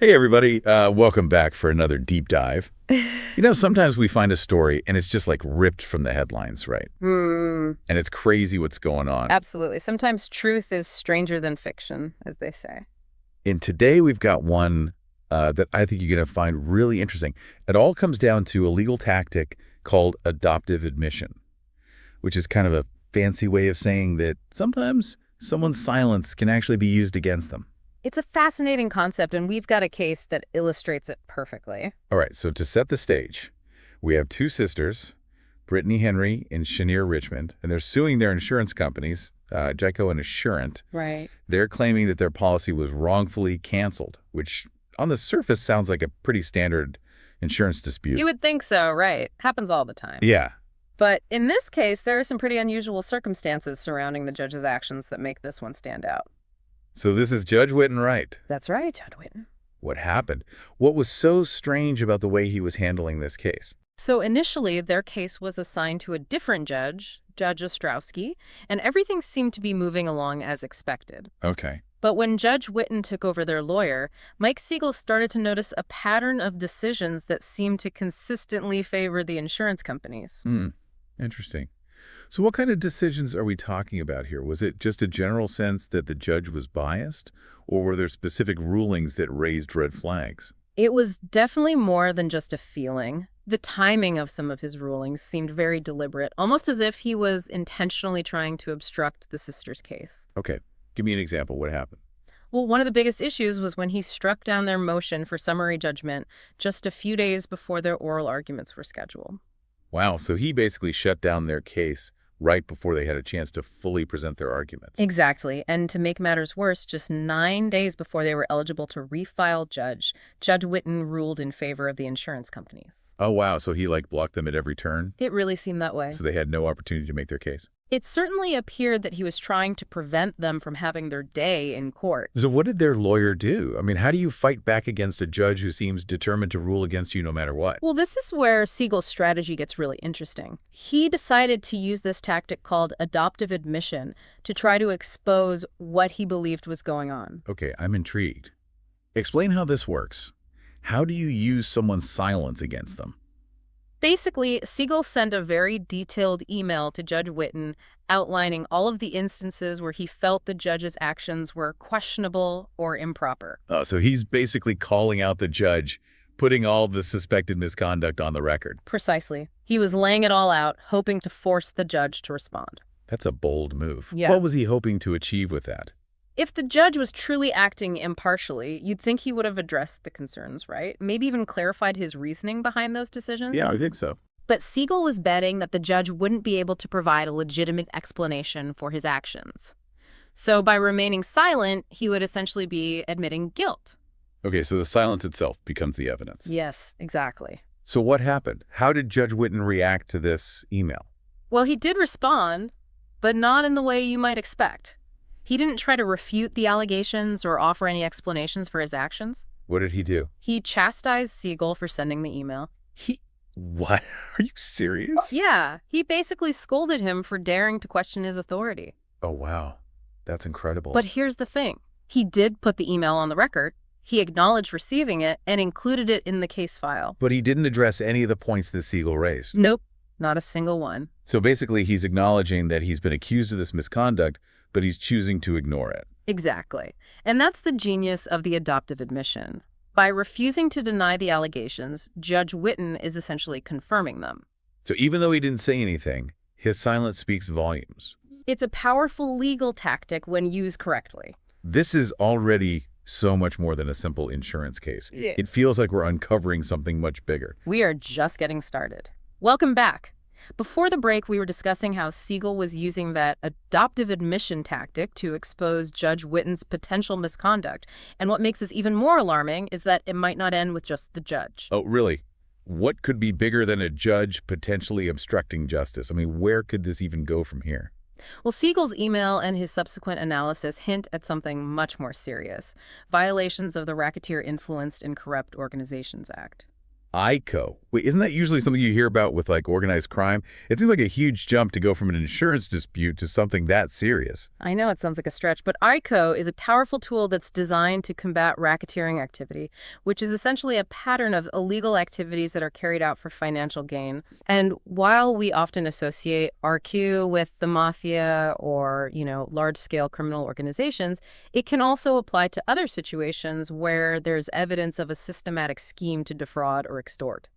Hey, everybody. Welcome back for another deep dive. Sometimes we find a story and it's just like ripped from the headlines, right? Hmm. And it's crazy what's going on. Absolutely. Sometimes truth is stranger than fiction, as they say. And today we've got one that I think you're going to find really interesting. It all comes down to a legal tactic called adoptive admission, which is kind of a fancy way of saying that sometimes someone's silence can actually be used against them. It's a fascinating concept, and we've got a case that illustrates it perfectly. All right, so to set the stage, we have two sisters, Brittany Henry and Shanier Richmond, and they're suing their insurance companies, Geico and Assurant. Right. They're claiming that their policy was wrongfully canceled, which on the surface sounds like a pretty standard insurance dispute. You would think so, right? Happens all the time. Yeah. But in this case, there are some pretty unusual circumstances surrounding the judge's actions that make this one stand out. So this is Judge Whitten, right? That's right, Judge Whitten. What happened? What was so strange about the way he was handling this case? So initially, their case was assigned to a different judge, Judge Ostrowski, and everything seemed to be moving along as expected. Okay. But when Judge Whitten took over their lawyer, Mike Siegel started to notice a pattern of decisions that seemed to consistently favor the insurance companies. Interesting. So what kind of decisions are we talking about here? Was it just a general sense that the judge was biased, or were there specific rulings that raised red flags? It was definitely more than just a feeling. The timing of some of his rulings seemed very deliberate, almost as if he was intentionally trying to obstruct the sisters' case. Okay, give me an example. What happened? Well, one of the biggest issues was when he struck down their motion for summary judgment just a few days before their oral arguments were scheduled. Wow, so he basically shut down their case right before they had a chance to fully present their arguments. Exactly. And to make matters worse, just 9 days before they were eligible to refile Judge Whitten ruled in favor of the insurance companies. Oh, wow, so he blocked them at every turn? It really seemed that way. So they had no opportunity to make their case? It certainly appeared that he was trying to prevent them from having their day in court. So what did their lawyer do? I mean, how do you fight back against a judge who seems determined to rule against you no matter what? Well, this is where Siegel's strategy gets really interesting. He decided to use this tactic called adoptive admission to try to expose what he believed was going on. Okay, I'm intrigued. Explain how this works. How do you use someone's silence against them? Basically, Siegel sent a very detailed email to Judge Whitten outlining all of the instances where he felt the judge's actions were questionable or improper. So he's basically calling out the judge, putting all the suspected misconduct on the record. Precisely. He was laying it all out, hoping to force the judge to respond. That's a bold move. Yeah. What was he hoping to achieve with that? If the judge was truly acting impartially, you'd think he would have addressed the concerns, right? Maybe even clarified his reasoning behind those decisions. Yeah, I think so. But Siegel was betting that the judge wouldn't be able to provide a legitimate explanation for his actions. So by remaining silent, he would essentially be admitting guilt. Okay, so the silence itself becomes the evidence. Yes, exactly. So what happened? How did Judge Whitten react to this email? Well, he did respond, but not in the way you might expect. He didn't try to refute the allegations or offer any explanations for his actions. What did he do? He chastised Siegel for sending the email. What? Are you serious? Yeah, he basically scolded him for daring to question his authority. Oh, wow. That's incredible. But here's the thing. He did put the email on the record. He acknowledged receiving it and included it in the case file. But he didn't address any of the points that Siegel raised. Nope, not a single one. So basically, he's acknowledging that he's been accused of this misconduct, but he's choosing to ignore it. Exactly. And that's the genius of the adoptive admission. By refusing to deny the allegations, Judge Whitten is essentially confirming them. So even though he didn't say anything, his silence speaks volumes. It's a powerful legal tactic when used correctly. This is already so much more than a simple insurance case. Yeah. It feels like we're uncovering something much bigger. We are just getting started. Welcome back. Before the break, we were discussing how Siegel was using that adoptive admission tactic to expose Judge Whitten's potential misconduct. And what makes this even more alarming is that it might not end with just the judge. Oh, really? What could be bigger than a judge potentially obstructing justice? I mean, where could this even go from here? Well, Siegel's email and his subsequent analysis hint at something much more serious: violations of the Racketeer Influenced and Corrupt Organizations Act. ICO. Wait, isn't that usually something you hear about with like organized crime? It seems like a huge jump to go from an insurance dispute to something that serious. I know it sounds like a stretch, but ICO is a powerful tool that's designed to combat racketeering activity, which is essentially a pattern of illegal activities that are carried out for financial gain. And while we often associate RQ with the mafia or, large-scale criminal organizations, it can also apply to other situations where there's evidence of a systematic scheme to defraud or extort.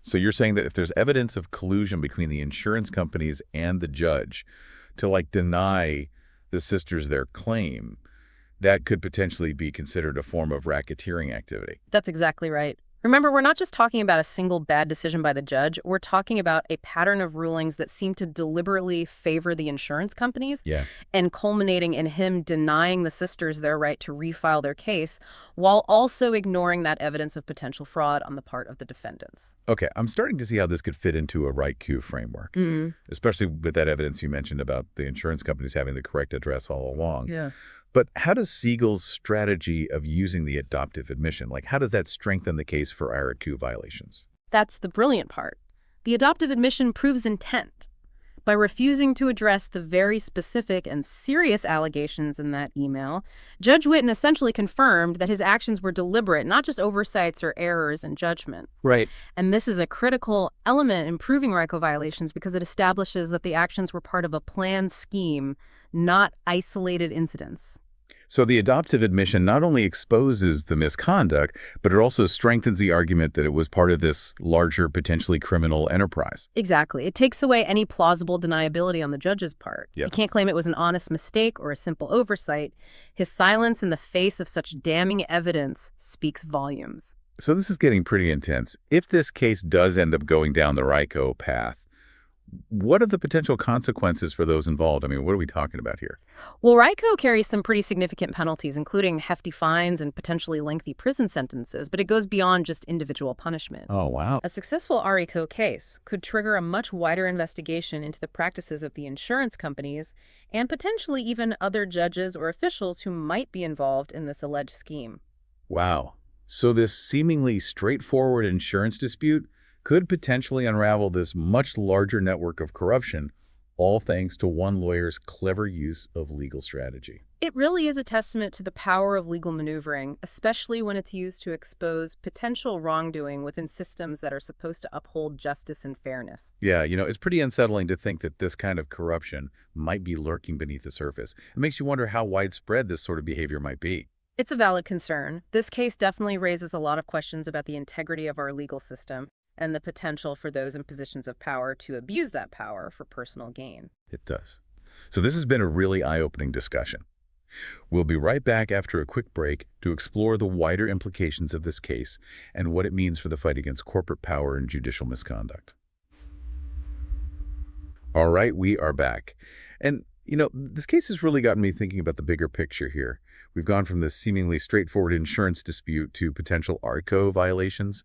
So you're saying that if there's evidence of collusion between the insurance companies and the judge to like deny the sisters their claim, that could potentially be considered a form of racketeering activity. That's exactly right. Remember, we're not just talking about a single bad decision by the judge. We're talking about a pattern of rulings that seem to deliberately favor the insurance companies Yeah. and culminating in him denying the sisters their right to refile their case while also ignoring that evidence of potential fraud on the part of the defendants. Okay, I'm starting to see how this could fit into a right Q framework, especially with that evidence you mentioned about the insurance companies having the correct address all along. Yeah. But how does Siegel's strategy of using the adoptive admission, like how does that strengthen the case for IRQ violations? That's the brilliant part. The adoptive admission proves intent. By refusing to address the very specific and serious allegations in that email, Judge Whitten essentially confirmed that his actions were deliberate, not just oversights or errors in judgment. Right. And this is a critical element in proving RICO violations because it establishes that the actions were part of a planned scheme, not isolated incidents. So the adoptive admission not only exposes the misconduct, but it also strengthens the argument that it was part of this larger, potentially criminal enterprise. Exactly. It takes away any plausible deniability on the judge's part. Yep. He can't claim it was an honest mistake or a simple oversight. His silence in the face of such damning evidence speaks volumes. So this is getting pretty intense. If this case does end up going down the RICO path, what are the potential consequences for those involved? I mean, what are we talking about here? Well, RICO carries some pretty significant penalties, including hefty fines and potentially lengthy prison sentences, but it goes beyond just individual punishment. Oh, wow. A successful RICO case could trigger a much wider investigation into the practices of the insurance companies and potentially even other judges or officials who might be involved in this alleged scheme. Wow. So this seemingly straightforward insurance dispute could potentially unravel this much larger network of corruption, all thanks to one lawyer's clever use of legal strategy. It really is a testament to the power of legal maneuvering, especially when it's used to expose potential wrongdoing within systems that are supposed to uphold justice and fairness. Yeah, it's pretty unsettling to think that this kind of corruption might be lurking beneath the surface. It makes you wonder how widespread this sort of behavior might be. It's a valid concern. This case definitely raises a lot of questions about the integrity of our legal system and the potential for those in positions of power to abuse that power for personal gain. It does. So this has been a really eye-opening discussion. We'll be right back after a quick break to explore the wider implications of this case and what it means for the fight against corporate power and judicial misconduct. All right, we are back. And, this case has really gotten me thinking about the bigger picture here. We've gone from this seemingly straightforward insurance dispute to potential RICO violations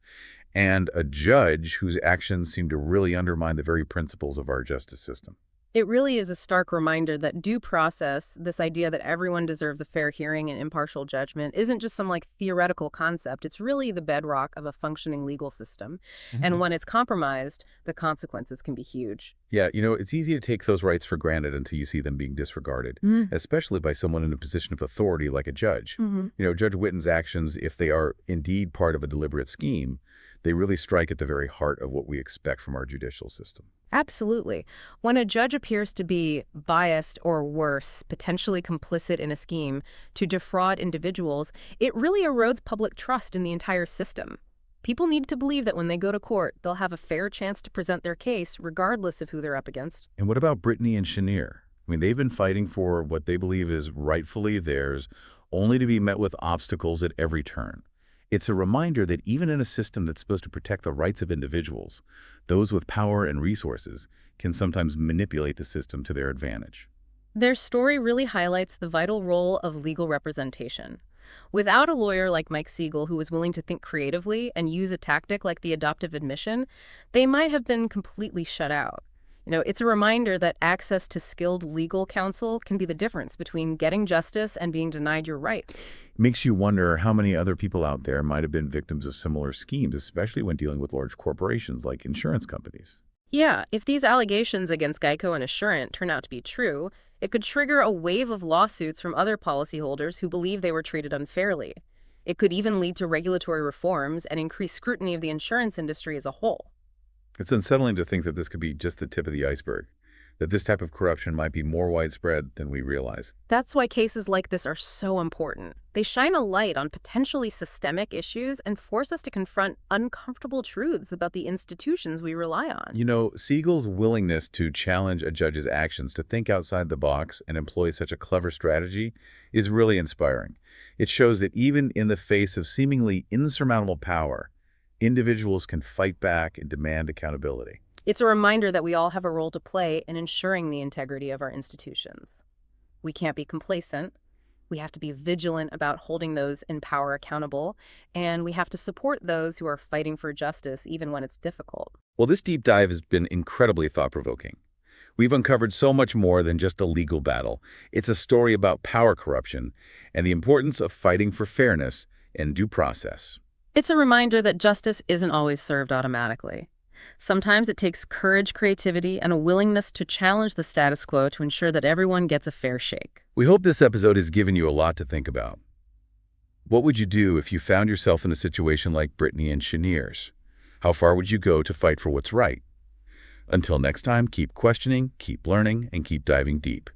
and a judge whose actions seem to really undermine the very principles of our justice system. It really is a stark reminder that due process, this idea that everyone deserves a fair hearing and impartial judgment, isn't just some theoretical concept. It's really the bedrock of a functioning legal system. And when it's compromised, the consequences can be huge. Yeah, it's easy to take those rights for granted until you see them being disregarded, especially by someone in a position of authority like a judge. Judge Whitten's actions, if they are indeed part of a deliberate scheme, they really strike at the very heart of what we expect from our judicial system. Absolutely. When a judge appears to be biased or worse, potentially complicit in a scheme to defraud individuals, it really erodes public trust in the entire system. People need to believe that when they go to court, they'll have a fair chance to present their case, regardless of who they're up against. And what about Brittany and Chenier? I mean, they've been fighting for what they believe is rightfully theirs, only to be met with obstacles at every turn. It's a reminder that even in a system that's supposed to protect the rights of individuals, those with power and resources can sometimes manipulate the system to their advantage. Their story really highlights the vital role of legal representation. Without a lawyer like Mike Siegel who was willing to think creatively and use a tactic like the adoptive admission, they might have been completely shut out. It's a reminder that access to skilled legal counsel can be the difference between getting justice and being denied your rights. Makes you wonder how many other people out there might have been victims of similar schemes, especially when dealing with large corporations like insurance companies. Yeah, if these allegations against Geico and Assurant turn out to be true, it could trigger a wave of lawsuits from other policyholders who believe they were treated unfairly. It could even lead to regulatory reforms and increased scrutiny of the insurance industry as a whole. It's unsettling to think that this could be just the tip of the iceberg, that this type of corruption might be more widespread than we realize. That's why cases like this are so important. They shine a light on potentially systemic issues and force us to confront uncomfortable truths about the institutions we rely on. Siegel's willingness to challenge a judge's actions, to think outside the box and employ such a clever strategy is really inspiring. It shows that even in the face of seemingly insurmountable power, individuals can fight back and demand accountability. It's a reminder that we all have a role to play in ensuring the integrity of our institutions. We can't be complacent. We have to be vigilant about holding those in power accountable, and we have to support those who are fighting for justice even when it's difficult. Well, this deep dive has been incredibly thought-provoking. We've uncovered so much more than just a legal battle. It's a story about power corruption and the importance of fighting for fairness and due process. It's a reminder that justice isn't always served automatically. Sometimes it takes courage, creativity, and a willingness to challenge the status quo to ensure that everyone gets a fair shake. We hope this episode has given you a lot to think about. What would you do if you found yourself in a situation like Brittany and Cheniers? How far would you go to fight for what's right? Until next time, keep questioning, keep learning, and keep diving deep.